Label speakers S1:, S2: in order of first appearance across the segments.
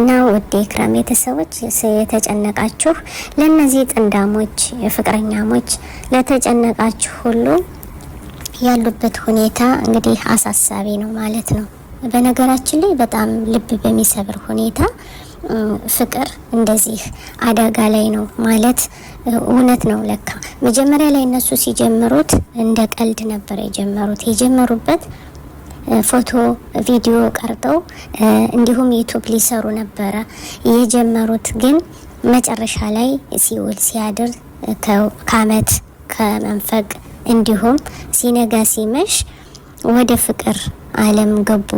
S1: እና ወደ ኢክራም ቤተሰቦች የተጨነቃችሁ ለነዚህ ጥንዳሞች ፍቅረኛሞች ለተጨነቃችሁ ሁሉ ያሉበት ሁኔታ እንግዲህ አሳሳቢ ነው ማለት ነው። በነገራችን ላይ በጣም ልብ በሚሰብር ሁኔታ ፍቅር እንደዚህ አደጋ ላይ ነው ማለት እውነት ነው። ለካ መጀመሪያ ላይ እነሱ ሲጀምሩት እንደ ቀልድ ነበር የጀመሩበት ፎቶ ቪዲዮ ቀርጠው እንዲሁም ዩቲዩብ ሊሰሩ ነበረ የጀመሩት። ግን መጨረሻ ላይ ሲውል ሲያድር ከአመት ከመንፈቅ እንዲሁም ሲነጋ ሲመሽ ወደ ፍቅር ዓለም ገቡ።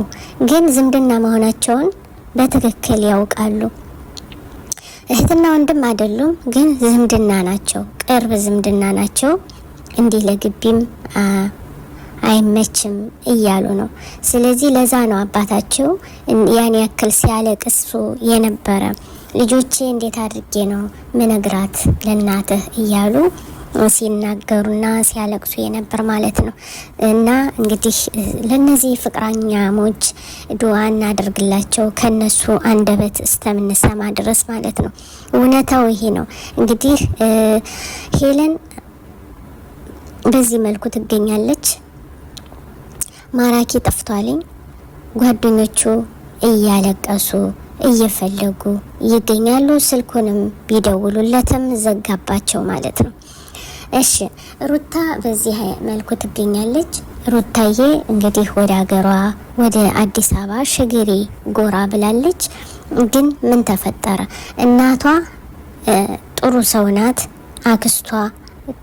S1: ግን ዝምድና መሆናቸውን በትክክል ያውቃሉ። እህትና ወንድም አይደሉም፣ ግን ዝምድና ናቸው፣ ቅርብ ዝምድና ናቸው። እንዲህ ለግቢም አይመችም እያሉ ነው። ስለዚህ ለዛ ነው አባታቸው ያን ያክል ሲያለቅሱ የነበረ። ልጆቼ እንዴት አድርጌ ነው ምነግራት ለናትህ እያሉ ሲናገሩና ሲያለቅሱ የነበር ማለት ነው። እና እንግዲህ ለነዚህ ፍቅረኛሞች ዱዓ እናደርግላቸው ከነሱ አንደበት እስተምንሰማ ድረስ ማለት ነው። እውነታው ይሄ ነው። እንግዲህ ሄለን በዚህ መልኩ ትገኛለች። ማራኪ ጠፍቷልኝ። ጓደኞቹ እያለቀሱ እየፈለጉ ይገኛሉ። ስልኩንም ቢደውሉለትም ዘጋባቸው ማለት ነው። እሺ ሩታ በዚህ መልኩ ትገኛለች። ሩታዬ እንግዲህ ወደ ሀገሯ ወደ አዲስ አበባ ሽግሪ ጎራ ብላለች። ግን ምን ተፈጠረ? እናቷ ጥሩ ሰው ናት፣ አክስቷ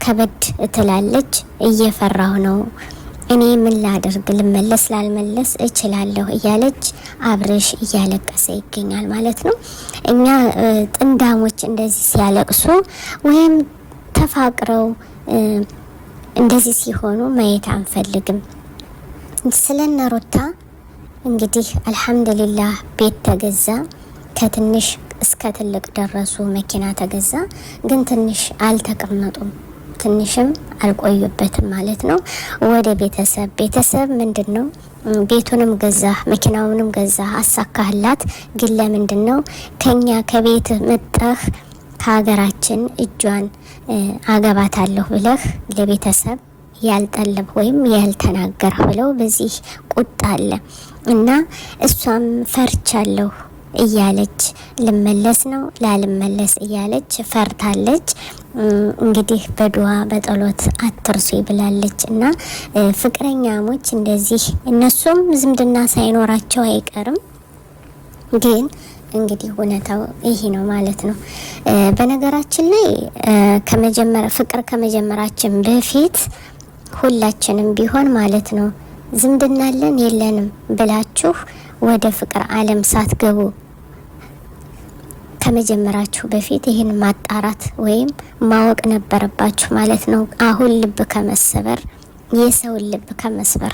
S1: ከበድ ትላለች። እየፈራሁ ነው እኔ ምን ላደርግ፣ ልመለስ ላልመለስ እችላለሁ እያለች አብርሽ እያለቀሰ ይገኛል ማለት ነው። እኛ ጥንዳሞች እንደዚህ ሲያለቅሱ ወይም ተፋቅረው እንደዚህ ሲሆኑ ማየት አንፈልግም። ስለነ ሩታ እንግዲህ አልሐምዱሊላህ ቤት ተገዛ፣ ከትንሽ እስከ ትልቅ ደረሱ፣ መኪና ተገዛ። ግን ትንሽ አልተቀመጡም፣ ትንሽም አልቆዩበትም ማለት ነው። ወደ ቤተሰብ ምንድነው ቤቱንም ገዛ መኪናውንም ገዛ አሳካህላት። ግን ለምንድነው ከኛ ከቤት መጣህ ከሀገራችን እጇን አገባታለሁ ብለህ ለቤተሰብ ያልጠለብ ወይም ያልተናገር ብለው በዚህ ቁጣ አለ እና እሷም ፈርቻለሁ እያለች ልመለስ ነው ላልመለስ እያለች ፈርታለች። እንግዲህ በዱዓ በጸሎት አትርሱ ይብላለች እና ፍቅረኛሞች እንደዚህ እነሱም ዝምድና ሳይኖራቸው አይቀርም። ግን እንግዲህ እውነታው ይሄ ነው ማለት ነው። በነገራችን ላይ ፍቅር ከመጀመራችን በፊት ሁላችንም ቢሆን ማለት ነው ዝምድና አለን የለንም ብላችሁ ወደ ፍቅር ዓለም ሳትገቡ ከመጀመራችሁ በፊት ይህን ማጣራት ወይም ማወቅ ነበረባችሁ ማለት ነው። አሁን ልብ ከመሰበር የሰውን ልብ ከመስበር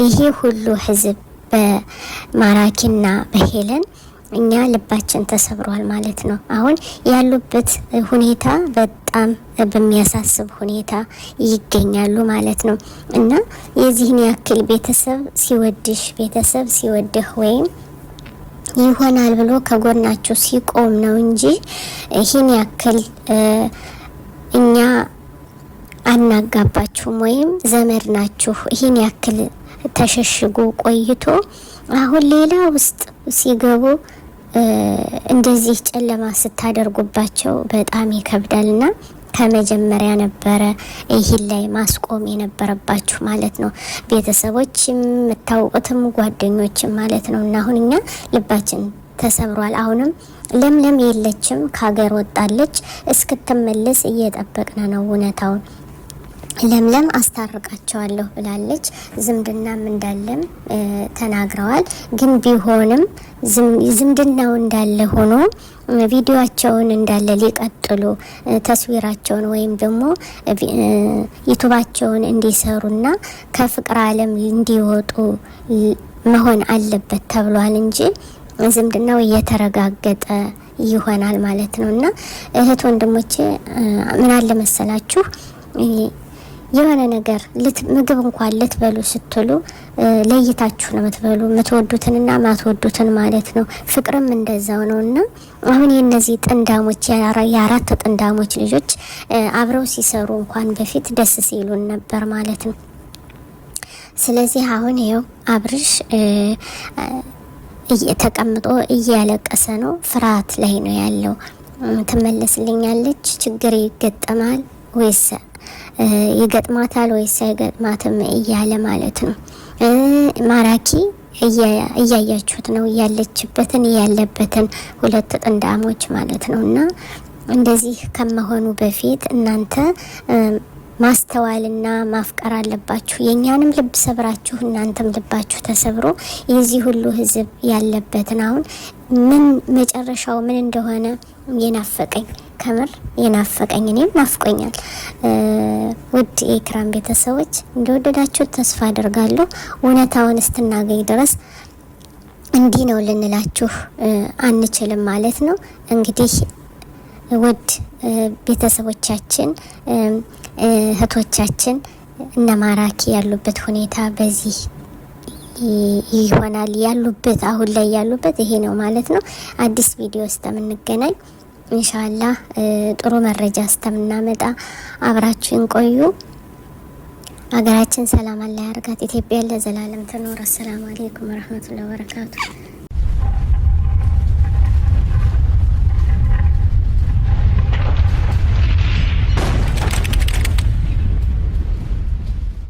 S1: ይሄ ሁሉ ህዝብ በማራኪና በሄለን እኛ ልባችን ተሰብሯል ማለት ነው። አሁን ያሉበት ሁኔታ በጣም በሚያሳስብ ሁኔታ ይገኛሉ ማለት ነው። እና የዚህን ያክል ቤተሰብ ሲወድህ ወይም ይሆናል ብሎ ከጎናችሁ ሲቆም ነው እንጂ ይህን ያክል እኛ አናጋባችሁም ወይም ዘመድ ናችሁ ይህን ያክል ተሸሽጎ ቆይቶ አሁን ሌላ ውስጥ ሲገቡ እንደዚህ ጨለማ ስታደርጉባቸው በጣም ይከብዳልና ከመጀመሪያ ነበረ ይህን ላይ ማስቆም የነበረባችሁ ማለት ነው። ቤተሰቦችም የምታውቁትም ጓደኞችም ማለት ነው። እና አሁን እኛ ልባችን ተሰብሯል። አሁንም ለምለም የለችም፣ ከሀገር ወጣለች። እስክትመለስ እየጠበቅን ነው እውነታውን። ለምለም አስታርቃቸዋለሁ ብላለች። ዝምድናም እንዳለም ተናግረዋል። ግን ቢሆንም ዝምድናው እንዳለ ሆኖ ቪዲዮአቸውን እንዳለ ሊቀጥሉ ተስዊራቸውን ወይም ደግሞ ዩቲዩባቸውን እንዲሰሩና ከፍቅር ዓለም እንዲወጡ መሆን አለበት ተብሏል እንጂ ዝምድናው እየተረጋገጠ ይሆናል ማለት ነው። እና እህት ወንድሞቼ ምን አለ መሰላችሁ የሆነ ነገር ምግብ እንኳን ልትበሉ ስትሉ ለይታችሁ ነው የምትበሉ፣ የምትወዱትንና ማትወዱትን ማለት ነው። ፍቅርም እንደዛው ነውና አሁን የነዚህ ጥንዳሞች የአራት ጥንዳሞች ልጆች አብረው ሲሰሩ እንኳን በፊት ደስ ሲሉን ነበር ማለት ነው። ስለዚህ አሁን ይኸው አብርሽ ተቀምጦ እያለቀሰ ነው። ፍርሃት ላይ ነው ያለው። ትመለስልኛለች፣ ችግር ይገጠማል ወይስ ይገጥማታል ወይስ አይገጥማትም እያለ ማለት ነው። ማራኪ እያያችሁት ነው ያለችበትን ያለበትን ሁለት ጥንዳሞች ማለት ነው። እና እንደዚህ ከመሆኑ በፊት እናንተ ማስተዋልና ማፍቀር አለባችሁ። የኛንም ልብ ሰብራችሁ እናንተም ልባችሁ ተሰብሮ የዚህ ሁሉ ህዝብ ያለበትን አሁን ምን መጨረሻው ምን እንደሆነ የናፈቀኝ ከምር የናፈቀኝ እኔም ናፍቆኛል። ውድ የኢክራም ቤተሰቦች እንደወደዳችሁ ተስፋ አደርጋለሁ። እውነታውን እስክናገኝ ድረስ እንዲህ ነው ልንላችሁ አንችልም ማለት ነው። እንግዲህ ውድ ቤተሰቦቻችን እህቶቻችን እነ ማራኪ ያሉበት ሁኔታ በዚህ ይሆናል። ያሉበት አሁን ላይ ያሉበት ይሄ ነው ማለት ነው። አዲስ ቪዲዮ እስከምንገናኝ ኢንሻአላህ ጥሩ መረጃ እስከምናመጣ አብራችሁን ቆዩ። ሀገራችን ሰላም አላህ ያርጋት። ኢትዮጵያ ለዘላለም ትኖር። አሰላሙ አለይኩም ወራህመቱላሂ ወበረካቱ።